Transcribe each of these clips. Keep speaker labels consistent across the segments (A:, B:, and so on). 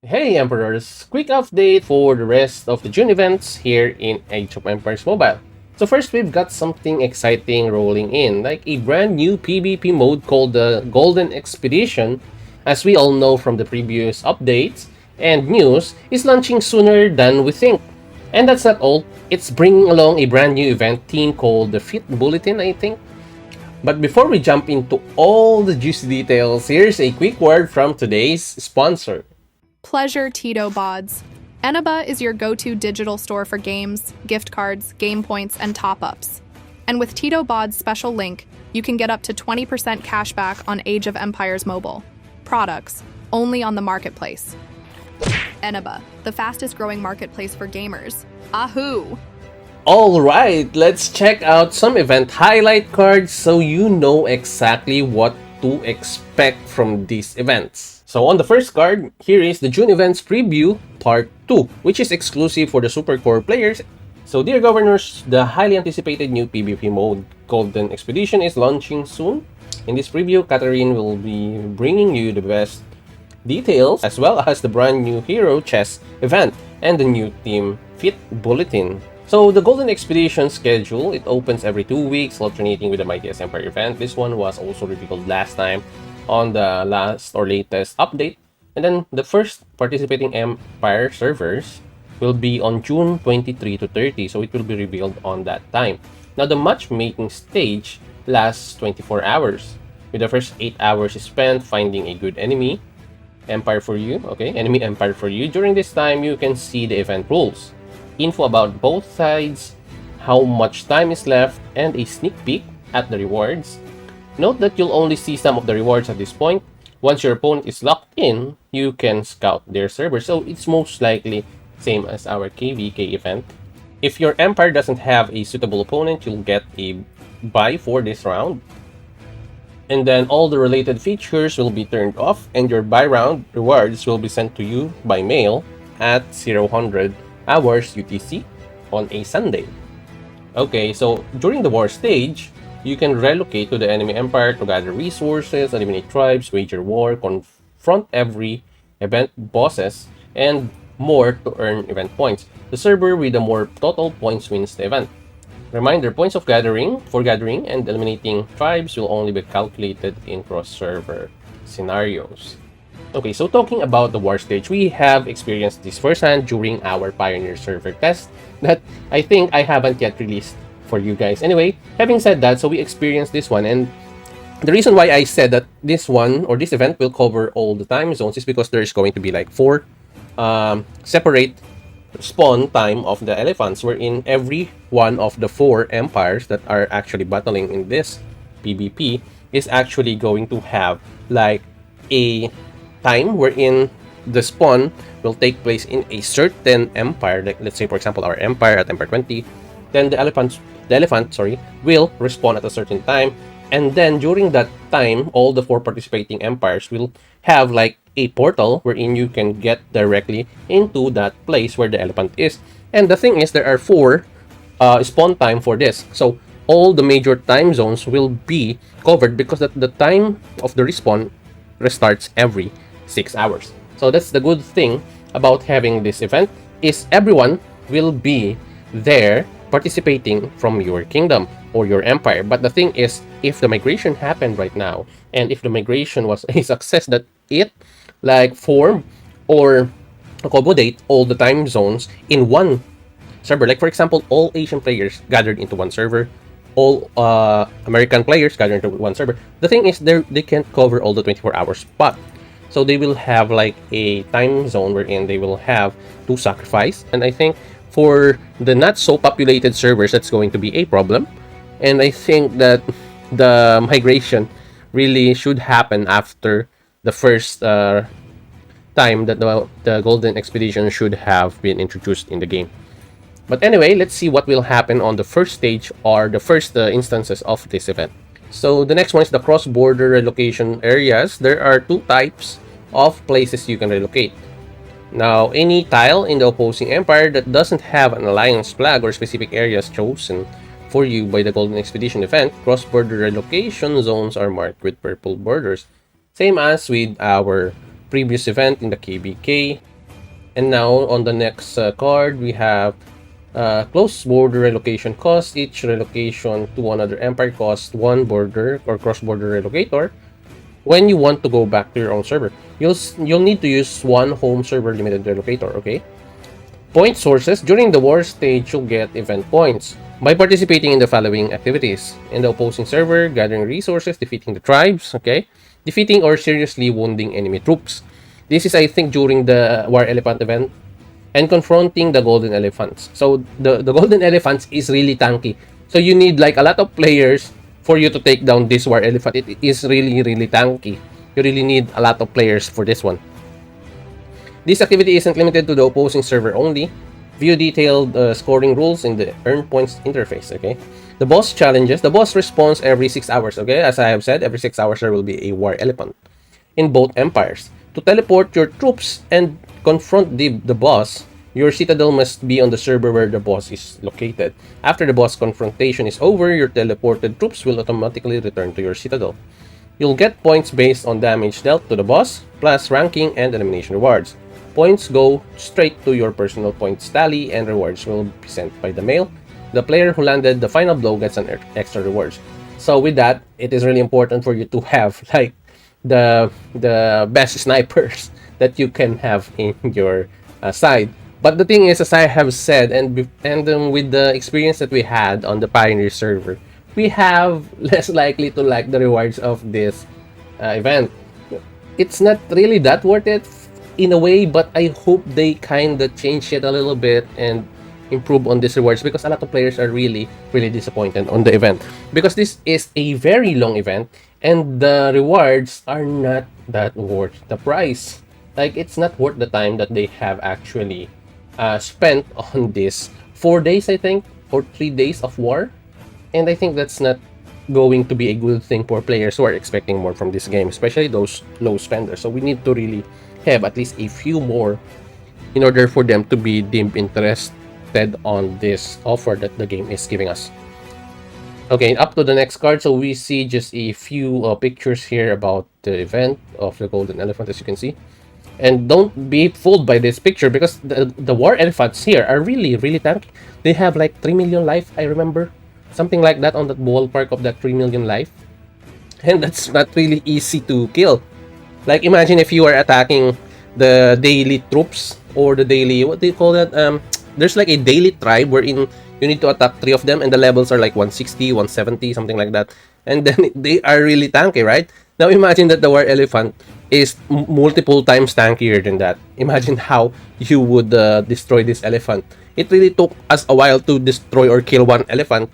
A: Hey Emperors! Quick update for the rest of the June events here in Age of Empires Mobile. So first we've got something exciting rolling in, like a brand new PvP mode called the Golden Expedition. As we all know from the previous updates and news, is launching sooner than we think. And that's not all, it's bringing along a brand new event theme called the Fit Bulletin, I think. But before we jump into all the juicy details, here's a quick word from today's sponsor.
B: Pleasure Titobods. Eneba is your go-to digital store for games, gift cards, game points, and top-ups. And with Titobods' special link, you can get up to 20% cash back on Age of Empires Mobile. Products, only on the marketplace. Eneba, the fastest-growing marketplace for gamers. Ahoo!
A: Alright, let's check out some event highlight cards so you know exactly what to expect from these events. So on the first card, here is the June Events Preview Part 2, which is exclusive for the Super Core players. So dear governors, the highly anticipated new PvP mode, Golden Expedition, is launching soon. In this preview, Catherine will be bringing you the best details as well as the brand new Hero Chess event and the new Team Fit Bulletin. So the Golden Expedition schedule, it opens every 2 weeks, alternating with the Mightiest Empire event. This one was also revealed last time on the last or latest update. And then the first participating Empire servers will be on June 23 to 30, so it will be revealed on that time. Now the matchmaking stage lasts 24 hours, with the first 8 hours spent finding a good enemy empire for you, enemy empire for you. During this time, you can see the event rules, info about both sides, how much time is left, and a sneak peek at the rewards. Note that you'll only see some of the rewards at this point. Once your opponent is locked in, you can scout their server, so it's most likely same as our KVK event. If your empire doesn't have a suitable opponent, you'll get a buy for this round. And then all the related features will be turned off, and your buy round rewards will be sent to you by mail at 000 hours UTC on a Sunday. Okay, so during the war stage, you can relocate to the enemy empire to gather resources, eliminate tribes, wager war, confront every event bosses, and more to earn event points. The server with the more total points wins the event. Reminder, points of gathering and eliminating tribes will only be calculated in cross-server scenarios. Okay, so talking about the war stage, we have experienced this firsthand during our Pioneer server test that I think I haven't yet released for you guys. Anyway, having said that, so we experienced this one, and the reason why I said that this one or this event will cover all the time zones is because there's going to be like 4 separate spawn time of the elephants, wherein every one of the 4 empires that are actually battling in this PvP is actually going to have like a time wherein the spawn will take place in a certain empire. Like, let's say for example our empire at Empire 20, then the elephant will respawn at a certain time, and then during that time all the 4 participating empires will have like a portal wherein you can get directly into that place where the elephant is. And the thing is, there are 4 spawn time for this, so all the major time zones will be covered because the time of the respawn restarts every 6 hours. So that's the good thing about having this event, is everyone will be there participating from your kingdom or your empire. But the thing is, if the migration happened right now, and if the migration was a success, that it like form or accommodate all the time zones in one server, like for example all Asian players gathered into one server, all American players gathered into one server, the thing is they can't cover all the 24 hour spot. So they will have like a time zone wherein they will have to sacrifice. And I think for the not so populated servers, that's going to be a problem. And I think that the migration really should happen after the first time that the Golden Expedition should have been introduced in the game. But anyway, let's see what will happen on the first stage or the first instances of this event. So the next one is the cross-border relocation areas. There are 2 types of places you can relocate. Now, any tile in the opposing empire that doesn't have an alliance flag or specific areas chosen for you by the Golden Expedition event, cross-border relocation zones are marked with purple borders. Same as with our previous event in the KBK. And now on the next card, we have close border relocation cost. Each relocation to another empire costs one border or cross-border relocator. When you want to go back to your own server, you'll need to use one home server limited relocator. Okay. Point sources. During the war stage, you'll get event points by participating in the following activities: in the opposing server, gathering resources, defeating the tribes, okay, defeating or seriously wounding enemy troops. This is, I think, during the War Elephant event, and confronting the Golden Elephants. So the Golden Elephants is really tanky. So you need like a lot of players for you to take down this War Elephant. It is really, really tanky. You really need a lot of players for this one. This activity isn't limited to the opposing server only. View detailed scoring rules in the Earn Points interface, okay? The boss challenges. The boss responds every 6 hours, okay? As I have said, every 6 hours there will be a War Elephant in both empires. To teleport your troops and confront the boss, your citadel must be on the server where the boss is located. After the boss confrontation is over, your teleported troops will automatically return to your citadel. You'll get points based on damage dealt to the boss, plus ranking and elimination rewards. Points go straight to your personal points tally, and rewards will be sent by the mail. The player who landed the final blow gets an extra rewards. So with that, it is really important for you to have like the best snipers that you can have in your side. But the thing is, as I have said, and with the experience that we had on the Pioneer server, we have less likely to like the rewards of this event. It's not really that worth it in a way, but I hope they kind of change it a little bit and improve on these rewards, because a lot of players are really, really disappointed on the event, because this is a very long event and the rewards are not that worth the price. Like, it's not worth the time that they have actually spent on this 4 days, I think, or 3 days of war. And I think that's not going to be a good thing for players who are expecting more from this game, especially those low spenders. So we need to really have at least a few more in order for them to be deemed interested on this offer that the game is giving us. Okay, up to the next card. So we see just a few pictures here about the event of the Golden Elephant, as you can see. And don't be fooled by this picture, because the War Elephants here are really, really tanky. They have like 3 million life, I remember. Something like that on that ballpark of that 3 million life. And that's not really easy to kill. Like, imagine if you are attacking the daily troops, or the daily, what do you call that? There's like a daily tribe wherein you need to attack 3 of them, and the levels are like 160, 170, something like that. And then they are really tanky, right? Now imagine that the War Elephant is multiple times tankier than that. Imagine how you would destroy this elephant. It really took us a while to destroy or kill one elephant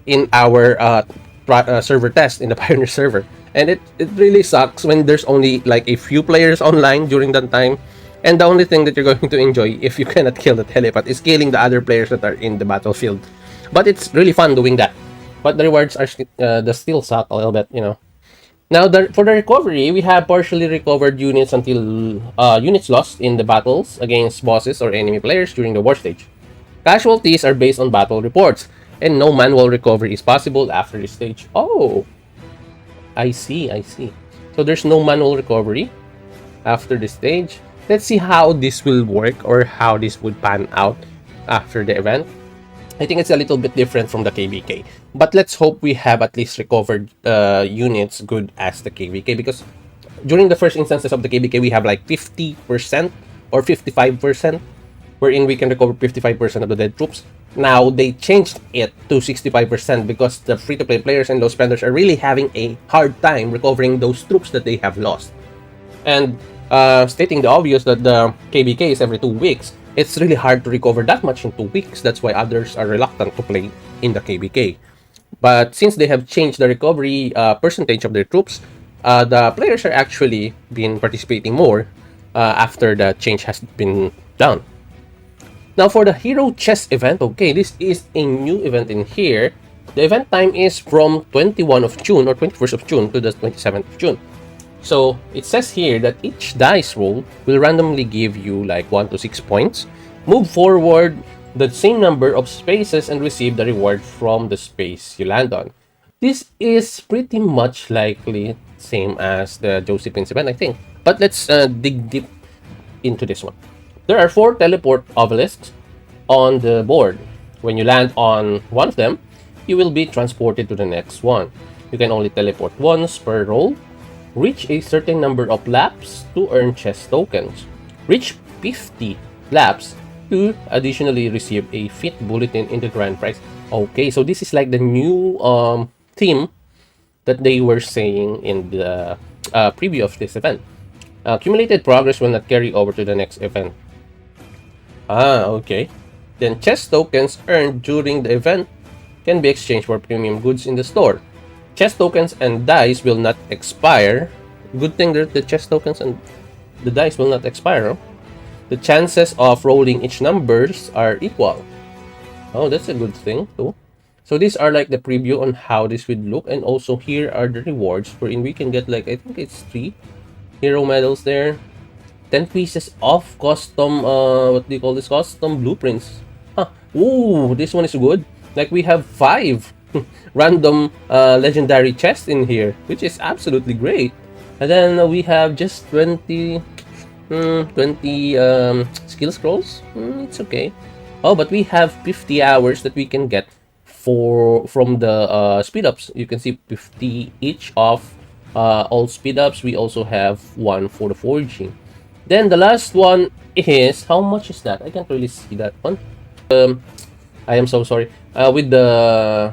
A: in our server test in the Pioneer server. And it really sucks when there's only like a few players online during that time. And the only thing that you're going to enjoy if you cannot kill the elephant is killing the other players that are in the battlefield. But it's really fun doing that. But the rewards are the still suck a little bit, you know. Now, for the recovery, we have partially recovered units until units lost in the battles against bosses or enemy players during the war stage. Casualties are based on battle reports, and no manual recovery is possible after this stage. Oh, I see, I see. So there's no manual recovery after this stage. Let's see how this will work, or how this would pan out after the event. I think it's a little bit different from the KVK, but let's hope we have at least recovered units good as the KVK, because during the first instances of the KVK, we have like 50% or 55%, wherein we can recover 55% of the dead troops. Now, they changed it to 65% because the free-to-play players and low spenders are really having a hard time recovering those troops that they have lost. And stating the obvious that the KVK is every 2 weeks, it's really hard to recover that much in 2 weeks. That's why others are reluctant to play in the KVK. But since they have changed the recovery percentage of their troops, the players are actually been participating more after the change has been done. Now, for the Hero Chest event, okay, this is a new event in here. The event time is from 21 of June or 21st of June to the 27th of June. So it says here that each dice roll will randomly give you like 1 to 6 points. Move forward the same number of spaces and receive the reward from the space you land on. This is pretty much likely same as the Josephine's event, I think. But let's dig deep into this one. There are 4 teleport obelisks on the board. When you land on one of them, you will be transported to the next one. You can only teleport once per roll. Reach a certain number of laps to earn chest tokens. Reach 50 laps to additionally receive a fit bulletin in the grand prize. Okay, so this is like the new theme that they were saying in the preview of this event. Accumulated progress will not carry over to the next event. Okay. Then chest tokens earned during the event can be exchanged for premium goods in the store. Chest tokens and dice will not expire. Good thing that the chest tokens and the dice will not expire. Huh? The chances of rolling each numbers are equal. Oh, that's a good thing too. So these are like the preview on how this would look, and also here are the rewards wherein we can get like, I think it's 3 hero medals there, 10 pieces of custom what do you call this, custom blueprints. Ooh, this one is good. Like we have 5 random legendary chests in here, which is absolutely great. And then we have just 20 skill scrolls. It's okay. Oh, but we have 50 hours that we can get from the speed ups. You can see 50 each of all speed ups. We also have one for the forging. Then the last one is, how much is that? I can't really see that one. I am so sorry. With the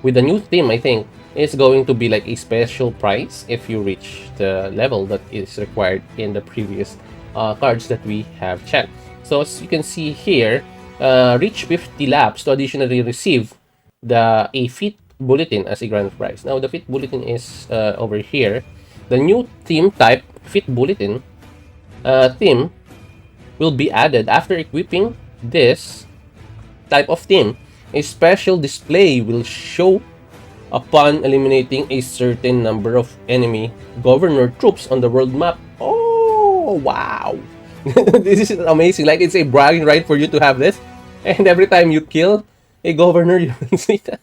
A: new theme, I think it's going to be like a special price if you reach the level that is required in the previous cards that we have checked. So as you can see here, reach 50 laps to additionally receive a fit bulletin as a grand prize. Now the fit bulletin is over here. The new theme type fit bulletin theme will be added after equipping this type of theme. A special display will show upon eliminating a certain number of enemy governor troops on the world map. Oh, wow. This is amazing. Like, it's a bragging right for you to have this. And every time you kill a governor, you will see that.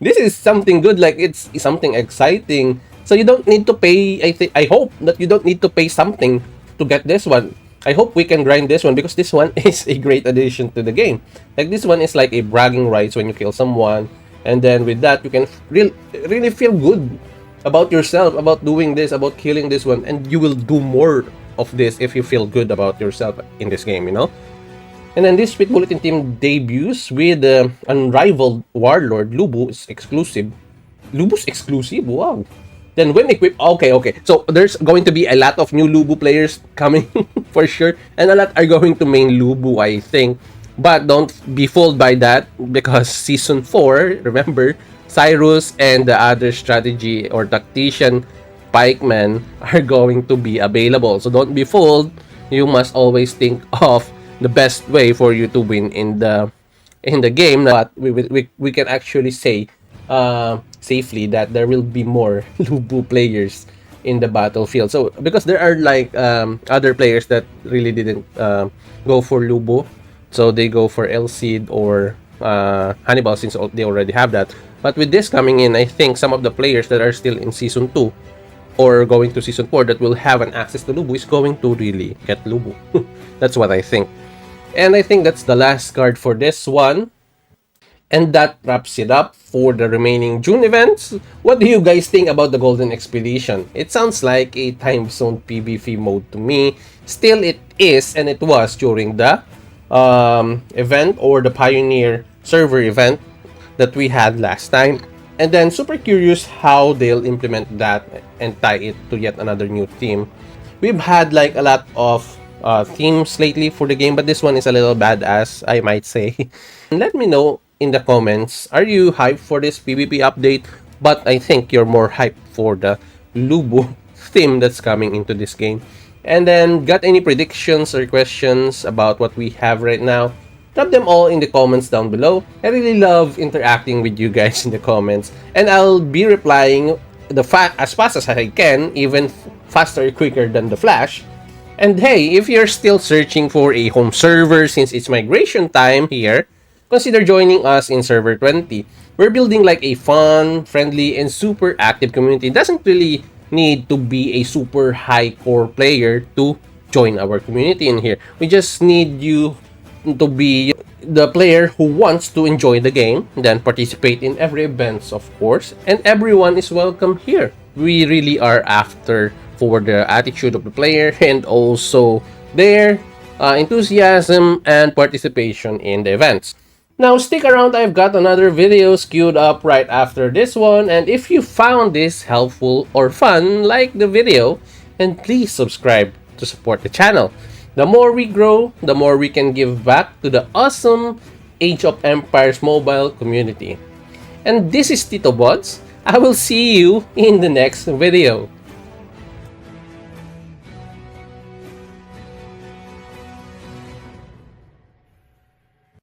A: This is something good. Like, it's something exciting. So you don't need to pay. I hope that you don't need to pay something to get this one. I hope we can grind this one because this one is a great addition to the game. Like, this one is like a bragging rights when you kill someone. And then with that, you can really feel good about yourself, about doing this, about killing this one. And you will do more of this if you feel good about yourself in this game, you know? And then this Fit Bulletin team debuts with Unrivaled Warlord. Lubu's exclusive. Lubu's exclusive? Wow. Then when equipped, okay. So there's going to be a lot of new Lubu players coming for sure. And a lot are going to main Lubu, I think. But don't be fooled by that because Season 4, remember, Cyrus and the other strategy or tactician pikemen are going to be available. So don't be fooled. You must always think of the best way for you to win in the game. But we can actually say safely that there will be more Lubu players in the battlefield. So because there are like other players that really didn't go for Lubu. So they go for El Cid or Hannibal since they already have that. But with this coming in, I think some of the players that are still in Season 2 or going to Season 4 that will have an access to Lubu is going to really get Lubu. That's what I think. And I think that's the last card for this one. And that wraps it up for the remaining June events. What do you guys think about the Golden Expedition? It sounds like a time zone PvP mode to me. Still, it is and it was during the event or the Pioneer server event that we had last time. And then super curious how they'll implement that and tie it to yet another new theme. We've had like a lot of themes lately for the game, but this one is a little badass, I might say. Let me know in the comments, are you hyped for this PvP update? But I think you're more hyped for the Lubu theme that's coming into this game. And then, got any predictions or questions about what we have right now? Drop them all in the comments down below. I really love interacting with you guys in the comments. And I'll be replying as fast as I can, even faster, quicker than the Flash. And hey, if you're still searching for a home server since it's migration time here, consider joining us in Server 20. We're building like a fun, friendly, and super active community. It doesn't really need to be a super high core player to join our community in here. We just need you to be the player who wants to enjoy the game, then participate in every events, of course, and everyone is welcome here. We really are after for the attitude of the player and also their enthusiasm and participation in the events. Now stick around, I've got another video queued up right after this one, and if you found this helpful or fun, like the video and please subscribe to support the channel. The more we grow, the more we can give back to the awesome Age of Empires mobile community. And this is Titobods. I will see you in the next video.